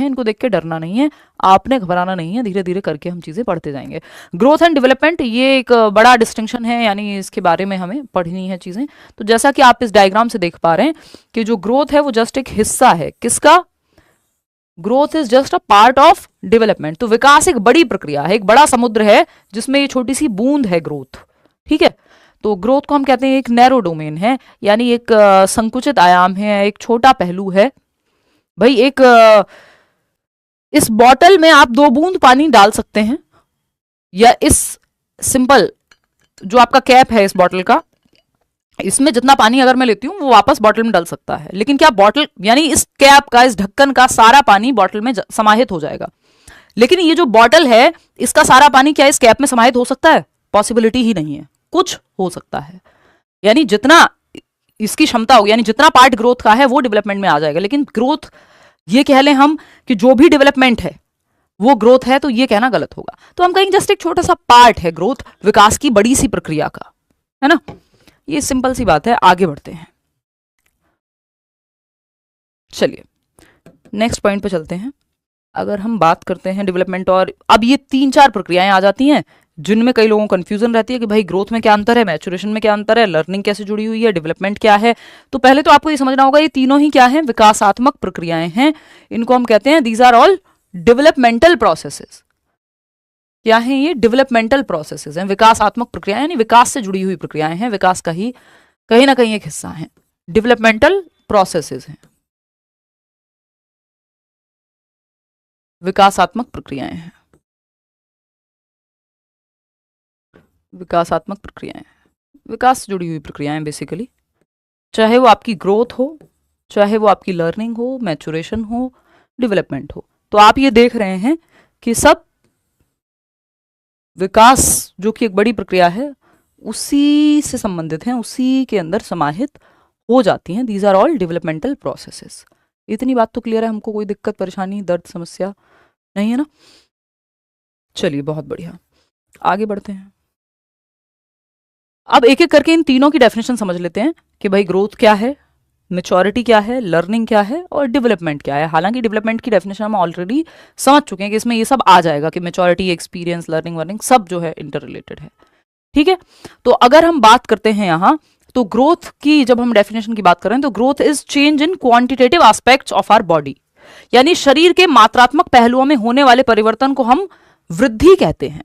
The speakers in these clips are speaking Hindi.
हैं, इनको देख के डरना नहीं है, आपने घबराना नहीं है, धीरे धीरे करके हम चीज़ें पढ़ते जाएंगे। ग्रोथ एंड डेवलपमेंट ये एक बड़ा डिस्टिंक्शन है, यानी इसके बारे में हमें पढ़नी है चीज़ें। तो जैसा कि आप इस डायग्राम से देख पा रहे हैं कि जो ग्रोथ है वो जस्ट एक हिस्सा है, किसका? Growth is just a part of development. तो विकास एक बड़ी प्रक्रिया है, एक बड़ा समुद्र है जिसमें ये छोटी सी बूंद है ग्रोथ, ठीक है। तो ग्रोथ को हम कहते हैं एक नैरो डोमेन है, यानी एक संकुचित आयाम है, एक छोटा पहलू है। भाई एक इस बॉटल में आप 2 बूंद पानी डाल सकते हैं, या इस सिंपल जो आपका कैप है इस बॉटल का, इसमें जितना पानी अगर मैं लेती हूं वो वापस बॉटल में डल सकता है, लेकिन क्या बॉटल यानी इस कैप का, इस ढक्कन का सारा पानी बॉटल में समाहित हो जाएगा? लेकिन ये जो बॉटल है इसका सारा पानी क्या इस कैप में समाहित हो सकता है? पॉसिबिलिटी ही नहीं है। कुछ हो सकता है, यानी जितना इसकी क्षमता होगी, यानी जितना पार्ट ग्रोथ का है वो डेवलपमेंट में आ जाएगा। लेकिन ग्रोथ ये कह लें हम कि जो भी डेवलपमेंट है वो ग्रोथ है, तो ये कहना गलत होगा। तो हम कहेंगे जस्ट एक छोटा सा पार्ट है ग्रोथ, विकास की बड़ी सी प्रक्रिया का, है ना। ये सिंपल सी बात है, आगे बढ़ते हैं। चलिए नेक्स्ट पॉइंट पे चलते हैं। अगर हम बात करते हैं डेवलपमेंट, और अब ये 3-4 प्रक्रियाएं आ जाती हैं जिनमें कई लोगों को कंफ्यूजन रहती है कि भाई ग्रोथ में क्या अंतर है, मैच्योरेशन में क्या अंतर है, लर्निंग कैसे जुड़ी हुई है, डेवलपमेंट क्या है। तो पहले तो आपको ये समझना होगा ये तीनों ही क्या है? विकासात्मक प्रक्रियाएं हैं। इनको हम कहते हैं these are all developmental processes. क्या है ये? डेवलपमेंटल प्रोसेसेस हैं, विकासात्मक प्रक्रियाएं, यानी विकास से जुड़ी हुई प्रक्रियाएं हैं, विकास का ही कहीं ना कहीं एक हिस्सा है, डेवलपमेंटल प्रोसेसेस हैं, विकासात्मक प्रक्रियाएं हैं, विकासात्मक प्रक्रियाएं, विकास से जुड़ी हुई प्रक्रियाएं बेसिकली, चाहे वो आपकी ग्रोथ हो, चाहे वो आपकी लर्निंग हो, मैच्योरेशन हो, डेवलपमेंट हो। तो आप ये देख रहे हैं कि सब विकास जो कि एक बड़ी प्रक्रिया है उसी से संबंधित हैं, उसी के अंदर समाहित हो जाती हैं। These are all developmental processes. इतनी बात तो क्लियर है, हमको कोई दिक्कत परेशानी दर्द समस्या नहीं है ना। चलिए बहुत बढ़िया, आगे बढ़ते हैं। अब एक एक करके इन तीनों की डेफिनेशन समझ लेते हैं कि भाई ग्रोथ क्या है, मैच्योरिटी क्या है, लर्निंग क्या है और डेवलपमेंट क्या है। हालांकि डेवलपमेंट की डेफिनेशन हम ऑलरेडी समझ चुके हैं कि इसमें ये सब आ जाएगा कि मैच्योरिटी, एक्सपीरियंस, लर्निंग वर्निंग सब जो है इंटर रिलेटेड है, ठीक है। तो अगर हम बात करते हैं यहाँ, तो ग्रोथ की जब हम डेफिनेशन की बात करें तो growth is change in quantitative aspects of our body, यानी शरीर के मात्रात्मक पहलुओं में होने वाले परिवर्तन को हम वृद्धि कहते हैं।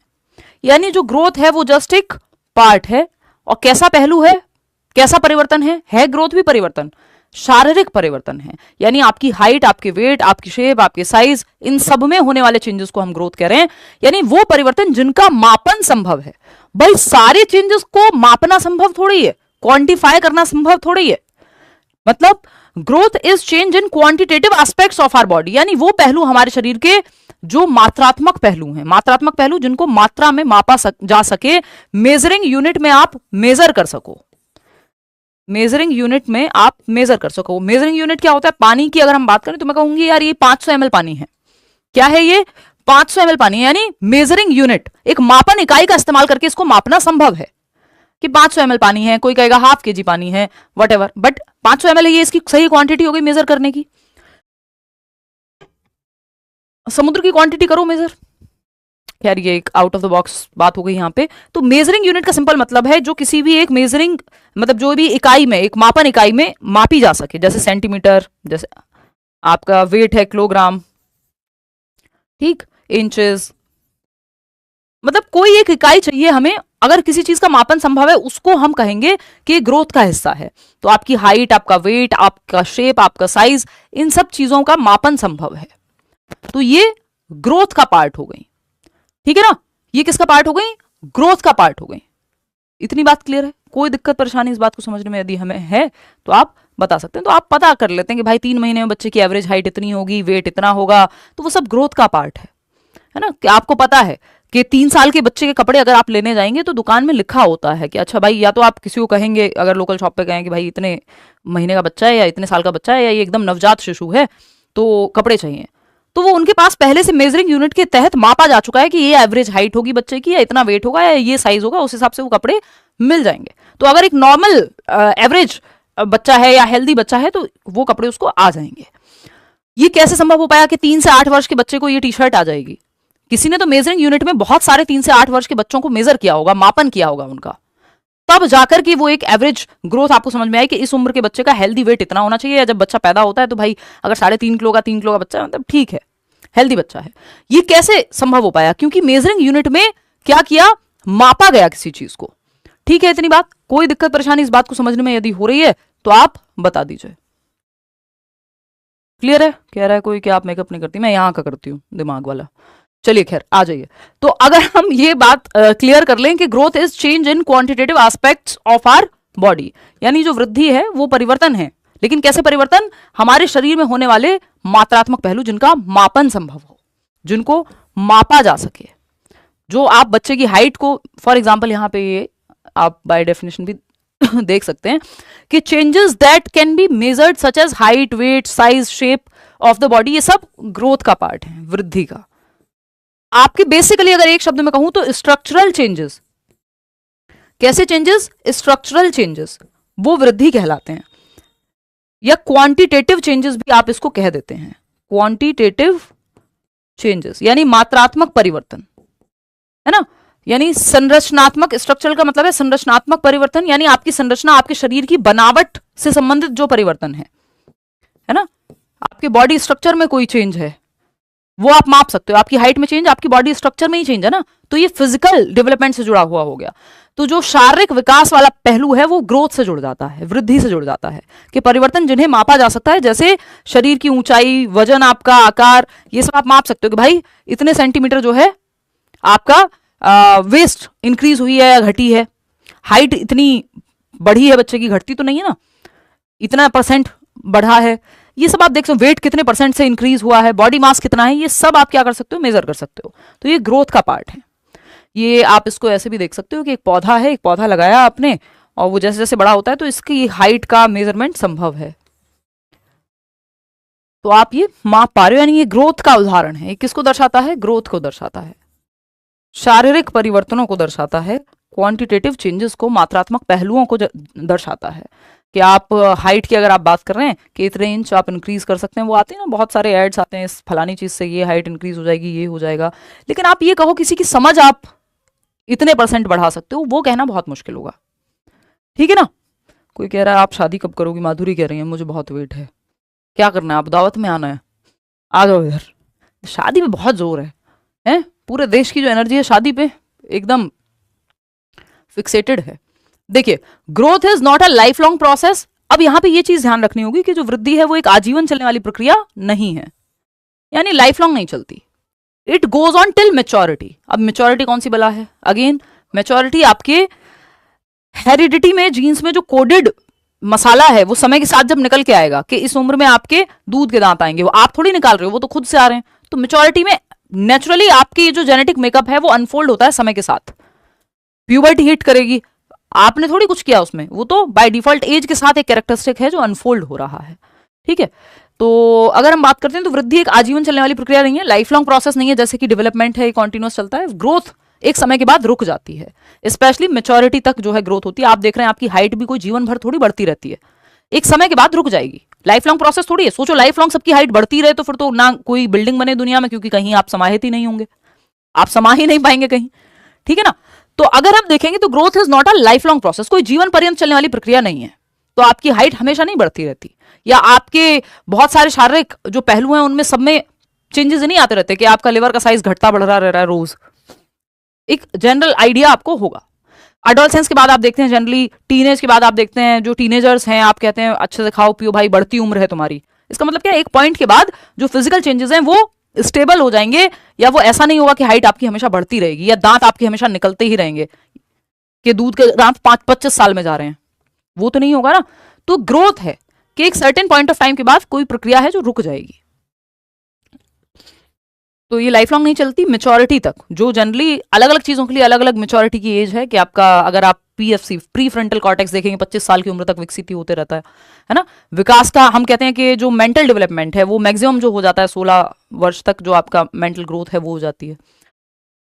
यानी जो ग्रोथ है वो जस्ट एक पार्ट है, और कैसा पहलू है, कैसा परिवर्तन है ग्रोथ भी परिवर्तन, शारीरिक परिवर्तन है। यानी आपकी हाइट, आपके वेट, आपकी शेप, आपके साइज, इन सब में होने वाले चेंजेस को हम ग्रोथ कह रहे हैं, यानी वो परिवर्तन जिनका मापन संभव है। भाई सारे चेंजेस को मापना संभव थोड़ी है, क्वांटिफाई करना संभव थोड़ी है। मतलब growth is change in quantitative aspects of our body, यानी वो पहलू हमारे शरीर के जो मात्रात्मक पहलू हैं, मात्रात्मक पहलू जिनको मात्रा में मापा जा सके, मेजरिंग यूनिट में आप मेजर कर सको, मेजरिंग यूनिट में आप मेजर कर सको। मेजरिंग यूनिट क्या होता है? पानी की अगर हम बात करें तो मैं कहूंगी यार ये 500 ml पानी है। क्या है ये? 500 ml पानी है, यानी मेजरिंग यूनिट, एक मापन इकाई का इस्तेमाल करके इसको मापना संभव है कि 500 ml पानी है। कोई कहेगा ½ kg पानी है, वट एवर, बट 500 ml है, ये इसकी सही क्वांटिटी हो गई मेजर करने की। समुद्र की क्वांटिटी करो मेजर, यार ये एक आउट ऑफ द बॉक्स बात हो गई यहाँ पे। तो मेजरिंग यूनिट का सिंपल मतलब है जो किसी भी एक मेजरिंग, मतलब जो भी इकाई में, एक मापन इकाई में मापी जा सके, जैसे सेंटीमीटर, जैसे आपका वेट है किलोग्राम, ठीक, इंचेस, मतलब कोई एक इकाई चाहिए हमें। अगर किसी चीज का मापन संभव है उसको हम कहेंगे कि ग्रोथ का हिस्सा है। तो आपकी हाइट, आपका वेट, आपका शेप, आपका साइज, इन सब चीजों का मापन संभव है, तो ये ग्रोथ का पार्ट हो गई, ठीक है ना। ये किसका पार्ट हो गई? ग्रोथ का पार्ट हो गई। इतनी बात क्लियर है? कोई दिक्कत परेशानी इस बात को समझने में यदि हमें है तो आप बता सकते हैं। तो आप पता कर लेते हैं कि भाई 3 महीने में बच्चे की एवरेज हाइट इतनी होगी, वेट इतना होगा, तो वो सब ग्रोथ का पार्ट है ना। कि आपको पता है कि 3 साल के बच्चे के कपड़े अगर आप लेने जाएंगे तो दुकान में लिखा होता है कि अच्छा भाई, या तो आप किसी को कहेंगे अगर लोकल शॉप पे कहें कि भाई इतने महीने का बच्चा है या इतने साल का बच्चा है या ये एकदम नवजात शिशु है तो कपड़े चाहिए, तो वो उनके पास पहले से मेजरिंग यूनिट के तहत मापा जा चुका है कि ये एवरेज हाइट होगी बच्चे की, या इतना वेट होगा, या ये साइज होगा, उस हिसाब से वो कपड़े मिल जाएंगे। तो अगर एक नॉर्मल एवरेज बच्चा है या हेल्दी बच्चा है तो वो कपड़े उसको आ जाएंगे। ये कैसे संभव हो पाया कि 3 से 8 वर्ष के बच्चे को ये टी शर्ट आ जाएगी? किसी ने तो मेजरिंग यूनिट में बहुत सारे 3 से 8 वर्ष के बच्चों को मेजर किया होगा, मापन किया होगा उनका, तब जाकर कि वो एक एवरेज ग्रोथ आपको समझ में आई कि इस उम्र के बच्चे का हेल्दी वेट इतना होना चाहिए। या जब बच्चा पैदा होता है तो भाई अगर 3.5 किलो का 3 किलो का बच्चा मतलब ठीक है, हेल्दी बच्चा है। ये कैसे संभव हो पाया? क्योंकि मेजरिंग यूनिट में क्या किया, मापा गया किसी चीज को। ठीक है, इतनी बात। कोई दिक्कत परेशानी इस बात को समझने में यदि हो रही है तो आप बता दीजिए। क्लियर है? कह रहा है कोई कि आप मेकअप नहीं करती, मैं यहां का करती हूं दिमाग वाला। चलिए खैर आ जाइए। तो अगर हम ये बात क्लियर कर लें कि growth is change in quantitative aspects of our body, यानी जो वृद्धि है वो परिवर्तन है, लेकिन कैसे परिवर्तन? हमारे शरीर में होने वाले मात्रात्मक पहलू जिनका मापन संभव हो, जिनको मापा जा सके। जो आप बच्चे की हाइट को, फॉर एग्जाम्पल यहां पे ये आप बाय डेफिनेशन भी देख सकते हैं कि changes that can be measured such as height, weight, size, shape of the body, ये सब ग्रोथ का पार्ट है, वृद्धि का। आपके बेसिकली अगर एक शब्द में कहूं तो स्ट्रक्चरल चेंजेस। कैसे चेंजेस? स्ट्रक्चरल चेंजेस वो वृद्धि कहलाते हैं, या क्वांटिटेटिव चेंजेस भी आप इसको कह देते हैं। क्वांटिटेटिव चेंजेस यानी मात्रात्मक परिवर्तन, है ना। यानी संरचनात्मक, स्ट्रक्चरल का मतलब है संरचनात्मक परिवर्तन, यानी आपकी संरचना, आपके शरीर की बनावट से संबंधित जो परिवर्तन है ना। आपके बॉडी स्ट्रक्चर में कोई चेंज है वो आप माप सकते हो। आपकी हाइट में चेंज, आपकी बॉडी स्ट्रक्चर में ही चेंज है ना, तो ये फिजिकल डेवलपमेंट से जुड़ा हुआ हो गया। तो जो शारीरिक विकास वाला पहलू है वो ग्रोथ से जुड़ जाता है, वृद्धि से जुड़ जाता है, कि परिवर्तन जिन्हें मापा जा सकता है, जैसे शरीर की ऊंचाई, वजन, आपका आकार, ये सब आप माप सकते हो कि भाई इतने सेंटीमीटर जो है आपका वेस्ट इंक्रीज हुई है या घटी है, हाइट इतनी बढ़ी है बच्चे की, घटती तो नहीं है ना, इतना परसेंट बढ़ा है, ये सब आप देख सकते हो। वेट कितने परसेंट से इंक्रीज हुआ है, बॉडी मास कितना है, ये सब आप क्या कर सकते हो, मेजर कर सकते हो। तो ये ग्रोथ का पार्ट है। ये आप इसको ऐसे भी देख सकते हो कि एक पौधा है, एक पौधा लगाया आपने और वो जैसे जैसे बड़ा होता है तो इसकी हाइट का मेजरमेंट संभव है, तो आप ये माप पा रहे हो। यानी ये ग्रोथ का उदाहरण है। किसको दर्शाता है? ग्रोथ को दर्शाता है, शारीरिक परिवर्तनों को दर्शाता है, क्वांटिटेटिव चेंजेस को, मात्रात्मक पहलुओं को दर्शाता है। कि आप हाइट की अगर आप बात कर रहे हैं कि इतने इंच आप इंक्रीज कर सकते हैं, वो आते हैं ना, बहुत सारे एड्स आते हैं, इस फलानी चीज से ये हाइट इंक्रीज हो जाएगी, ये हो जाएगा। लेकिन आप ये कहो किसी की समझ आप इतने परसेंट बढ़ा सकते हो, वो कहना बहुत मुश्किल होगा। ठीक है ना। कोई कह रहा है आप शादी कब करोगी? माधुरी कह रही है मुझे बहुत वेट है। क्या करना है? आप दावत में आना है, आ जाओ इधर। शादी में बहुत जोर है? पूरे देश की जो एनर्जी है शादी पे एकदम फिक्सेटेड है। देखिए, growth is not a life long process. अब यहां पे ये चीज ध्यान रखनी होगी कि जो वृद्धि है वो एक आजीवन चलने वाली प्रक्रिया नहीं है, यानी लाइफ लॉन्ग नहीं चलती। It goes on till maturity. अब मेच्योरिटी कौन सी बला है? अगेन मेच्योरिटी आपके हेरिडिटी में, जीन्स में जो कोडेड मसाला है वो समय के साथ जब निकल के आएगा कि इस उम्र में आपके दूध के दांत आएंगे, वो आप थोड़ी निकाल रहे हो, वो तो खुद से आ रहे हैं। तो मेच्योरिटी में नेचुरली आपकी जो जेनेटिक मेकअप है वो अनफोल्ड होता है समय के साथ। प्यूबर्टी हिट करेगी, आपने थोड़ी कुछ किया उसमें, वो तो बाय डिफॉल्ट एज के साथ एक कैरेक्टरिस्टिक है जो अनफोल्ड हो रहा है। ठीक है। तो अगर हम बात करते हैं तो वृद्धि एक आजीवन चलने वाली प्रक्रिया नहीं है, लाइफ लॉन्ग प्रोसेस नहीं है, जैसे कि डेवलपमेंट है कॉन्टिन्यूस चलता है। ग्रोथ एक समय के बाद रुक जाती है, स्पेशली मेच्योरिटी तक जो है ग्रोथ होती है। आप देख रहे हैं आपकी हाइट भी कोई जीवन भर थोड़ी बढ़ती रहती है, एक समय के बाद रुक जाएगी। लाइफ लॉन्ग प्रोसेस थोड़ी है। सोचो लाइफ लॉन्ग सबकी हाइट बढ़ती रहे तो फिर तो ना कोई बिल्डिंग बने दुनिया में, क्योंकि कहीं आप समाहित ही नहीं होंगे, आप समा ही नहीं पाएंगे कहीं। ठीक है ना। तो अगर हम देखेंगे तो growth is not a life long process, कोई जीवन पर्यंत चलने वाली प्रक्रिया नहीं है। तो आपकी हाइट हमेशा नहीं बढ़ती रहती, या आपके बहुत सारे शारीरिक जो पहलू हैं उनमें सब में चेंजेस नहीं आते रहते कि आपका लिवर का साइज घटता बढ़ रहा रह रहा है रोज। एक जनरल आइडिया आपको होगा। एडोलसेंस के बाद आप देखते हैं, जनरली टीनेज के बाद आप देखते हैं जो टीनेजर्स हैं, आप कहते हैं अच्छे से खाओ पियो भाई, बढ़ती उम्र है तुम्हारी। इसका मतलब क्या है? एक पॉइंट के बाद जो फिजिकल चेंजेस हैं वो स्टेबल हो जाएंगे, या वो ऐसा नहीं होगा कि हाइट आपकी हमेशा बढ़ती रहेगी या दांत आपके हमेशा निकलते ही रहेंगे कि दूध के दांत 25 साल में जा रहे हैं, वो तो नहीं होगा ना। तो ग्रोथ है कि एक सर्टेन पॉइंट ऑफ टाइम के बाद कोई प्रक्रिया है जो रुक जाएगी, तो ये लाइफ लॉन्ग नहीं चलती। मेच्योरिटी तक, जो जनरली अलग अलग चीजों के लिए अलग अलग मेच्योरिटी की एज है, कि आपका अगर आप पीएफसी प्री फ्रंटल कॉर्टेक्स देखेंगे 25 साल की उम्र तक विकसित ही होते रहता है ना। विकास का हम कहते हैं कि जो मेंटल डेवलपमेंट है वो मैक्सिमम जो हो जाता है 16 वर्ष तक, जो आपका मेंटल ग्रोथ है वो हो जाती है।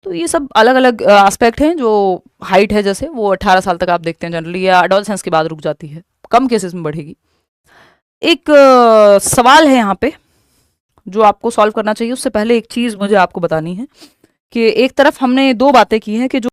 तो ये सब अलग अलग एस्पेक्ट हैं। जो हाइट है जैसे वो 18 साल तक आप देखते हैं जनरली, या एडोलसेंस के बाद रुक जाती है, कम केसेस में बढ़ेगी। एक सवाल है यहाँ पे जो आपको सॉल्व करना चाहिए उससे पहले एक चीज़ मुझे आपको बतानी है कि एक तरफ हमने दो बातें की हैं कि जो